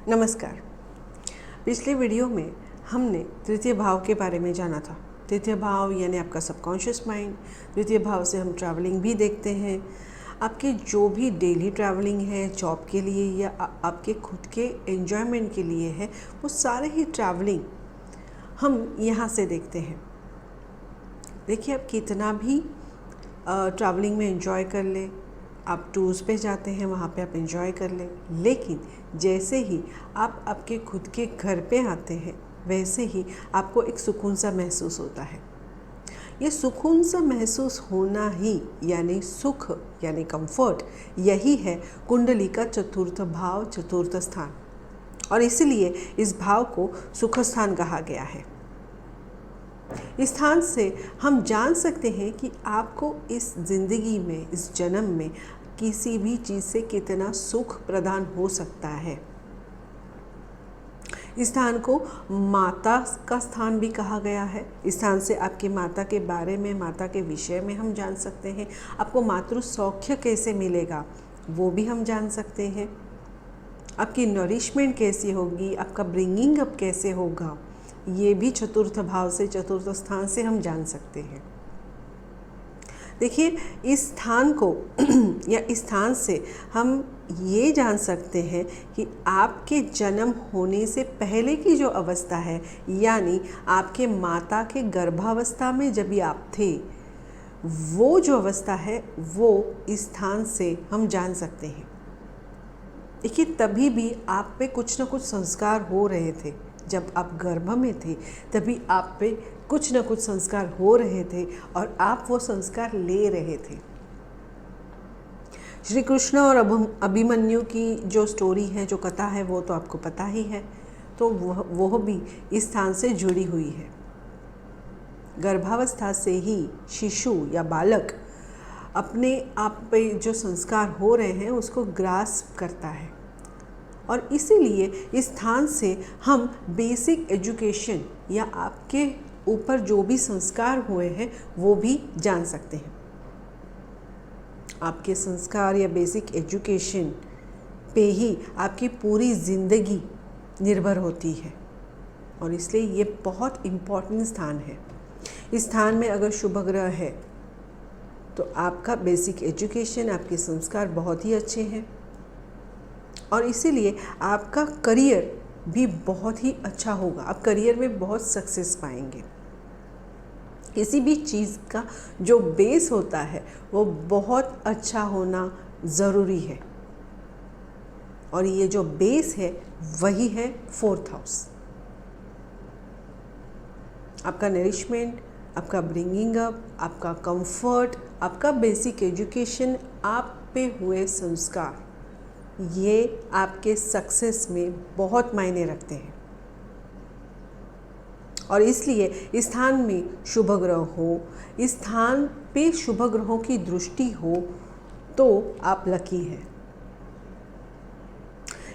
नमस्कार। पिछले वीडियो में हमने तृतीय भाव के बारे में जाना था। तृतीय भाव यानी आपका सबकॉन्शियस माइंड। तृतीय भाव से हम ट्रैवलिंग भी देखते हैं। आपके जो भी डेली ट्रैवलिंग है, जॉब के लिए या आपके खुद के एंजॉयमेंट के लिए है, वो सारे ही ट्रैवलिंग हम यहाँ से देखते हैं। देखिए, आप कितना भी ट्रैवलिंग में एंजॉय कर ले, आप टूर्स पे जाते हैं, वहाँ पे आप एंजॉय कर लें, लेकिन जैसे ही आप आपके खुद के घर पे आते हैं वैसे ही आपको एक सुकून सा महसूस होता है। ये सुकून सा महसूस होना ही यानी सुख यानी कंफर्ट, यही है कुंडली का चतुर्थ भाव, चतुर्थ स्थान। और इसीलिए इस भाव को सुख स्थान कहा गया है। इस स्थान से हम जान सकते हैं कि आपको इस ज़िंदगी में, इस जन्म में किसी भी चीज़ से कितना सुख प्रदान हो सकता है। इस स्थान को माता का स्थान भी कहा गया है। इस स्थान से आपकी माता के बारे में, माता के विषय में हम जान सकते हैं। आपको मातृ सौख्य कैसे मिलेगा वो भी हम जान सकते हैं। आपकी नरिशमेंट कैसी होगी, आपका ब्रिंगिंग अप कैसे होगा, ये भी चतुर्थ भाव से, चतुर्थ स्थान से हम जान सकते हैं। देखिए, इस स्थान को या इस स्थान से हम ये जान सकते हैं कि आपके जन्म होने से पहले की जो अवस्था है, यानी आपके माता के गर्भावस्था में जब भी आप थे, वो जो अवस्था है वो इस स्थान से हम जान सकते हैं। देखिए, तभी भी आप पे कुछ ना कुछ संस्कार हो रहे थे। जब आप गर्भ में थे तभी आप पे कुछ न कुछ संस्कार हो रहे थे और आप वो संस्कार ले रहे थे। श्री कृष्ण और अभिमन्यु की जो स्टोरी है, जो कथा है, वो तो आपको पता ही है। तो वह भी इस स्थान से जुड़ी हुई है। गर्भावस्था से ही शिशु या बालक अपने आप पे जो संस्कार हो रहे हैं उसको ग्रास्प करता है, और इसीलिए इस स्थान से हम बेसिक एजुकेशन या आपके ऊपर जो भी संस्कार हुए हैं वो भी जान सकते हैं। आपके संस्कार या बेसिक एजुकेशन पे ही आपकी पूरी ज़िंदगी निर्भर होती है, और इसलिए ये बहुत इम्पॉर्टेंट स्थान है। इस स्थान में अगर शुभ ग्रह है तो आपका बेसिक एजुकेशन, आपके संस्कार बहुत ही अच्छे हैं, और इसीलिए आपका करियर भी बहुत ही अच्छा होगा। आप करियर में बहुत सक्सेस पाएंगे। किसी भी चीज़ का जो बेस होता है वो बहुत अच्छा होना ज़रूरी है, और ये जो बेस है वही है फोर्थ हाउस। आपका नरिशमेंट, आपका ब्रिंगिंग अप, आपका कंफर्ट, आपका बेसिक एजुकेशन, आप पे हुए संस्कार, ये आपके सक्सेस में बहुत मायने रखते हैं। और इसलिए इस स्थान में शुभ ग्रह हो, इस स्थान पे शुभ ग्रहों की दृष्टि हो तो आप लकी हैं।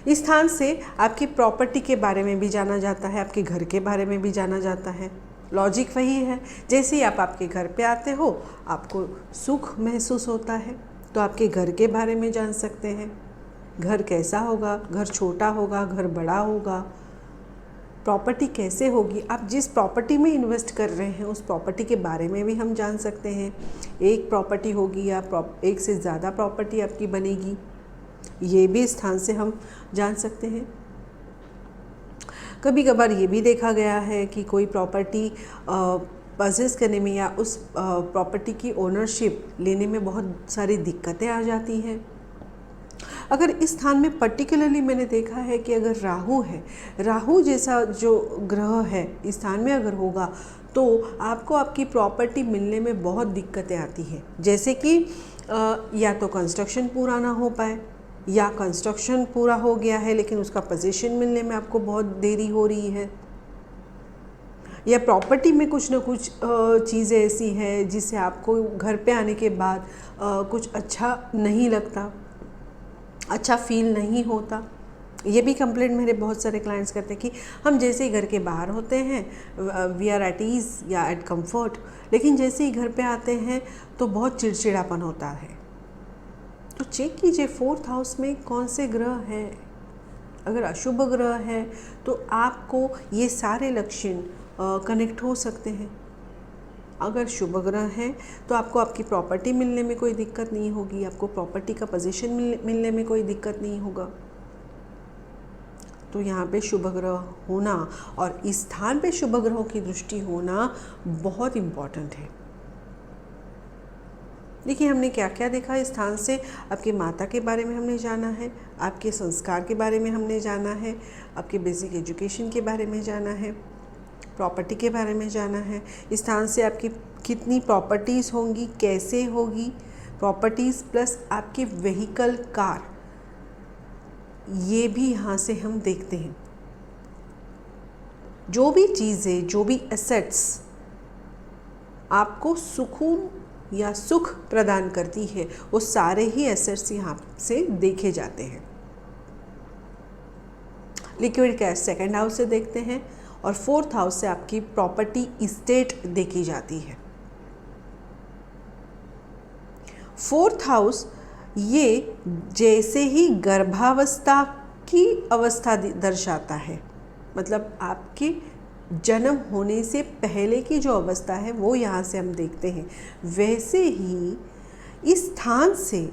इस स्थान से आपकी प्रॉपर्टी के बारे में भी जाना जाता है, आपके घर के बारे में भी जाना जाता है। लॉजिक वही है, जैसे ही आप आपके घर पे आते हो आपको सुख महसूस होता है, तो आपके घर के बारे में जान सकते हैं। घर कैसा होगा, घर छोटा होगा, घर बड़ा होगा, प्रॉपर्टी कैसे होगी, आप जिस प्रॉपर्टी में इन्वेस्ट कर रहे हैं उस प्रॉपर्टी के बारे में भी हम जान सकते हैं। एक प्रॉपर्टी होगी या एक से ज़्यादा प्रॉपर्टी आपकी बनेगी, ये भी स्थान से हम जान सकते हैं। कभी कभार ये भी देखा गया है कि कोई प्रॉपर्टी परचेज़ करने में या उस प्रॉपर्टी की ओनरशिप लेने में बहुत सारी दिक्कतें आ जाती हैं। अगर इस स्थान में पर्टिकुलरली मैंने देखा है कि अगर राहु है, राहु जैसा जो ग्रह है इस स्थान में अगर होगा तो आपको आपकी प्रॉपर्टी मिलने में बहुत दिक्कतें आती हैं। जैसे कि या तो कंस्ट्रक्शन पूरा ना हो पाए, या कंस्ट्रक्शन पूरा हो गया है लेकिन उसका पोजीशन मिलने में आपको बहुत देरी हो रही है, या प्रॉपर्टी में कुछ ना कुछ चीज़ें ऐसी हैं जिससे आपको घर पे आने के बाद कुछ अच्छा नहीं लगता, अच्छा फील नहीं होता। ये भी कंप्लेंट मेरे बहुत सारे क्लाइंट्स करते हैं कि हम जैसे ही घर के बाहर होते हैं वी आर एट ईज़ या एट कंफर्ट, लेकिन जैसे ही घर पे आते हैं तो बहुत चिड़चिड़ापन होता है। तो चेक कीजिए फोर्थ हाउस में कौन से ग्रह हैं। अगर अशुभ ग्रह है तो आपको ये सारे लक्षण कनेक्ट हो सकते हैं। अगर शुभ ग्रह है तो आपको आपकी प्रॉपर्टी मिलने में कोई दिक्कत नहीं होगी, आपको प्रॉपर्टी का पोजीशन मिलने में कोई दिक्कत नहीं होगा। तो यहाँ पे शुभ ग्रह होना और इस स्थान पे शुभ ग्रहों की दृष्टि होना बहुत इम्पॉर्टेंट है। देखिए हमने क्या क्या देखा इस स्थान से। आपके माता के बारे में हमने जाना है, आपके संस्कार के बारे में हमने जाना है, आपके बेसिक एजुकेशन के बारे में जाना है, प्रॉपर्टी के बारे में जाना है। इस स्थान से आपकी कितनी प्रॉपर्टीज़ होंगी, कैसे होगी प्रॉपर्टीज़, प्लस आपके व्हीकल कार, ये भी यहाँ से हम देखते हैं। जो भी चीज़ें, जो भी एसेट्स आपको सुकून या सुख प्रदान करती है वो सारे ही एसेट्स यहाँ से देखे जाते हैं। लिक्विड कैश सेकंड हाउस से देखते हैं और फोर्थ हाउस से आपकी प्रॉपर्टी इस्टेट देखी जाती है। फोर्थ हाउस ये जैसे ही गर्भावस्था की अवस्था दर्शाता है, मतलब आपके जन्म होने से पहले की जो अवस्था है वो यहाँ से हम देखते हैं। वैसे ही इस स्थान से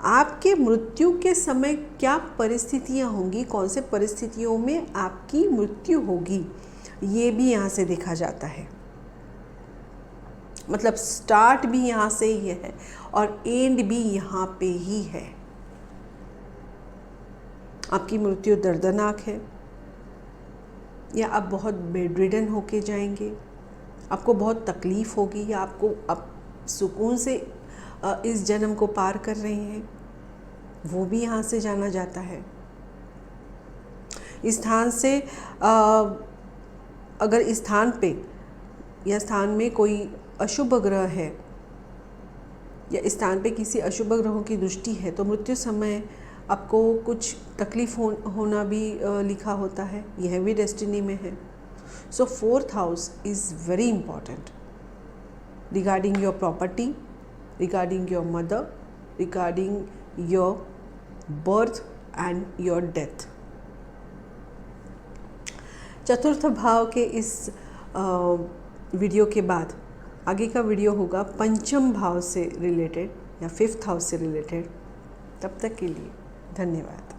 आपके मृत्यु के समय क्या परिस्थितियाँ होंगी, कौन से परिस्थितियों में आपकी मृत्यु होगी, ये भी यहाँ से देखा जाता है। मतलब स्टार्ट भी यहाँ से ही है और एंड भी यहाँ पे ही है। आपकी मृत्यु दर्दनाक है या आप बहुत बेडरिडन होके जाएंगे, आपको बहुत तकलीफ़ होगी, या आपको आप सुकून से इस जन्म को पार कर रहे हैं, वो भी यहाँ से जाना जाता है। इस स्थान से अगर इस स्थान पे या स्थान में कोई अशुभ ग्रह है या इस स्थान पे किसी अशुभ ग्रहों की दृष्टि है तो मृत्यु समय आपको कुछ तकलीफ होना भी लिखा होता है, यह भी डेस्टिनी में है। So fourth house is very important regarding your property, regarding your mother, regarding your birth and your death. चतुर्थ भाव के इस वीडियो के बाद आगे का वीडियो होगा पंचम भाव से रिलेटेड या फिफ्थ हाउस से रिलेटेड। तब तक के लिए धन्यवाद।